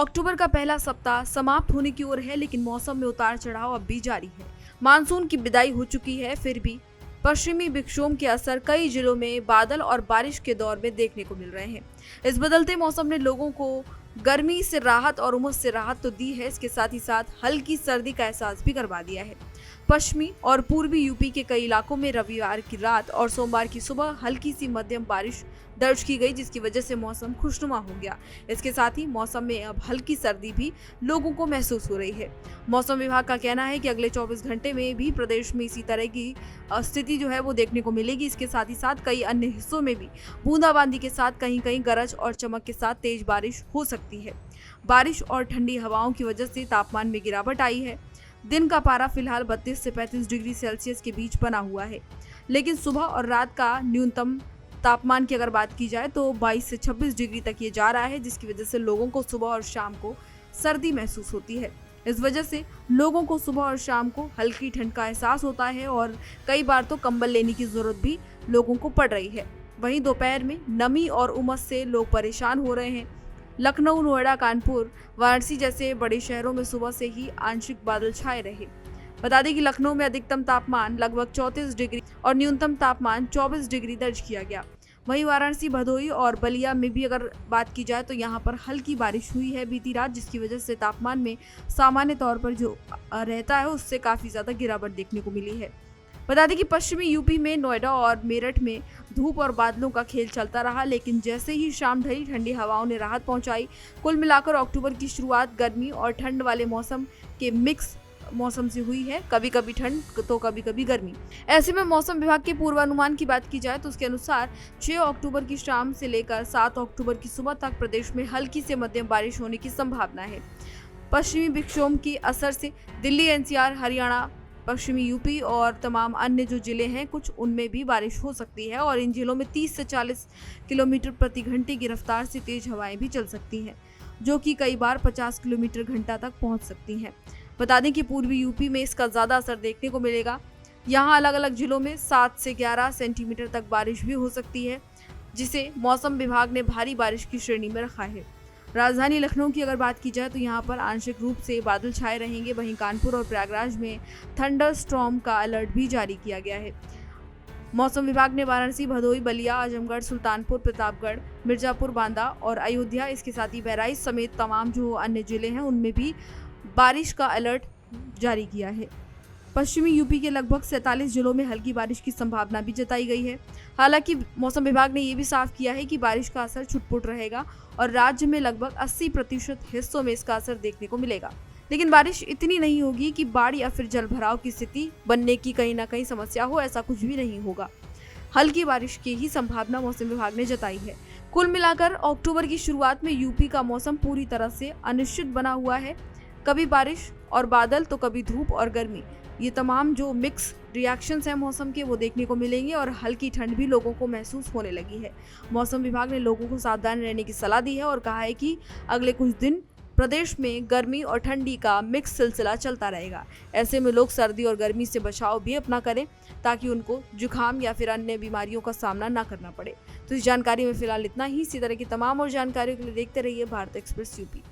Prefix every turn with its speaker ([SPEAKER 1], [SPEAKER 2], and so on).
[SPEAKER 1] अक्टूबर का पहला सप्ताह समाप्त होने की ओर है, लेकिन मौसम में उतार चढ़ाव अब भी जारी है। मानसून की विदाई हो चुकी है, फिर भी पश्चिमी विक्षोभ के असर कई जिलों में बादल और बारिश के दौर में देखने को मिल रहे हैं। इस बदलते मौसम ने लोगों को गर्मी से राहत और उमस से राहत तो दी है, इसके साथ ही साथ हल्की सर्दी का एहसास भी करवा दिया है। पश्चिमी और पूर्वी यूपी के कई इलाकों में रविवार की रात और सोमवार की सुबह हल्की सी मध्यम बारिश दर्ज की गई, जिसकी वजह से मौसम खुशनुमा हो गया। इसके साथ ही मौसम में अब हल्की सर्दी भी लोगों को महसूस हो रही है। मौसम विभाग का कहना है कि अगले 24 घंटे में भी प्रदेश में इसी तरह की स्थिति जो है वो देखने को मिलेगी। इसके साथ ही साथ कई अन्य हिस्सों में भी बूंदाबांदी के साथ कहीं कहीं गरज और चमक के साथ तेज बारिश हो सकती है। बारिश और ठंडी हवाओं की वजह से तापमान में गिरावट आई है। दिन का पारा फिलहाल 32 से 35 डिग्री सेल्सियस के बीच बना हुआ है, लेकिन सुबह और रात का न्यूनतम तापमान की अगर बात की जाए तो 22 से 26 डिग्री तक ये जा रहा है, जिसकी वजह से लोगों को सुबह और शाम को सर्दी महसूस होती है। इस वजह से लोगों को सुबह और शाम को हल्की ठंड का एहसास होता है और कई बार तो कंबल लेने की जरूरत भी लोगों को पड़ रही है। वहीं दोपहर में नमी और उमस से लोग परेशान हो रहे हैं। लखनऊ, नोएडा, कानपुर, वाराणसी जैसे बड़े शहरों में सुबह से ही आंशिक बादल छाए रहे। बता दें कि लखनऊ में अधिकतम तापमान लगभग 34 डिग्री और न्यूनतम तापमान 24 डिग्री दर्ज किया गया। वहीं वाराणसी, भदोही और बलिया में भी अगर बात की जाए तो यहां पर हल्की बारिश हुई है बीती रात, जिसकी वजह से तापमान में सामान्य तौर पर जो रहता है उससे काफी ज्यादा गिरावट देखने को मिली है। बता दें कि पश्चिमी यूपी में नोएडा और मेरठ में धूप और बादलों का खेल चलता रहा, लेकिन जैसे ही शाम ढली ठंडी हवाओं ने राहत पहुंचाई। कुल मिलाकर अक्टूबर की शुरुआत गर्मी और ठंड वाले मौसम के मिक्स मौसम से हुई है, कभी कभी ठंड तो कभी कभी गर्मी। ऐसे में मौसम विभाग के पूर्वानुमान की बात की जाए तो उसके अनुसार 6 अक्टूबर की शाम से लेकर 7 अक्टूबर की सुबह तक प्रदेश में हल्की से मध्यम बारिश होने की संभावना है। पश्चिमी विक्षोभ के असर से दिल्ली, एनसीआर, हरियाणा, पश्चिमी यूपी और तमाम अन्य जो जिले हैं कुछ उनमें भी बारिश हो सकती है और इन जिलों में 30 से 40 किलोमीटर प्रति घंटे की रफ्तार से तेज हवाएं भी चल सकती हैं, जो कि कई बार 50 किलोमीटर घंटा तक पहुंच सकती हैं। बता दें कि पूर्वी यूपी में इसका ज्यादा असर देखने को मिलेगा। यहाँ अलग अलग जिलों में 7 से 11 सेंटीमीटर तक बारिश भी हो सकती है, जिसे मौसम विभाग ने भारी बारिश की श्रेणी में रखा है। राजधानी लखनऊ की अगर बात की जाए तो यहाँ पर आंशिक रूप से बादल छाए रहेंगे। वहीं कानपुर और प्रयागराज में थंडर स्टॉर्म का अलर्ट भी जारी किया गया है। मौसम विभाग ने वाराणसी, भदोही, बलिया, आजमगढ़, सुल्तानपुर, प्रतापगढ़, मिर्जापुर, बांदा और अयोध्या, इसके साथ ही बहराइच समेत तमाम जो अन्य जिले हैं उनमें भी बारिश का अलर्ट जारी किया है। पश्चिमी यूपी के लगभग 47 जिलों में हल्की बारिश की संभावना भी जताई गई है। हालांकि मौसम विभाग ने यह भी साफ किया है कि बारिश का असर छुटपुट रहेगा और राज्य में लगभग 80% हिस्सों में इसका असर देखने को मिलेगा। लेकिन बारिश इतनी नहीं होगी कि बाढ़ या फिर जल भराव की स्थिति बनने की कहीं ना कहीं समस्या हो, ऐसा कुछ भी नहीं होगा। हल्की बारिश की ही संभावना मौसम विभाग ने जताई है। कुल मिलाकर अक्टूबर की शुरुआत में यूपी का मौसम पूरी तरह से अनिश्चित बना हुआ है। कभी बारिश और बादल तो कभी धूप और गर्मी, ये तमाम जो मिक्स रिएक्शंस हैं मौसम के वो देखने को मिलेंगे और हल्की ठंड भी लोगों को महसूस होने लगी है। मौसम विभाग ने लोगों को सावधान रहने की सलाह दी है और कहा है कि अगले कुछ दिन प्रदेश में गर्मी और ठंडी का मिक्स सिलसिला चलता रहेगा। ऐसे में लोग सर्दी और गर्मी से बचाव भी अपना करें ताकि उनको जुकाम या फिर अन्य बीमारियों का सामना ना करना पड़े। तो इस जानकारी में फिलहाल इतना ही। इसी तरह की तमाम और जानकारियों के लिए देखते रहिए भारत एक्सप्रेस यूपी।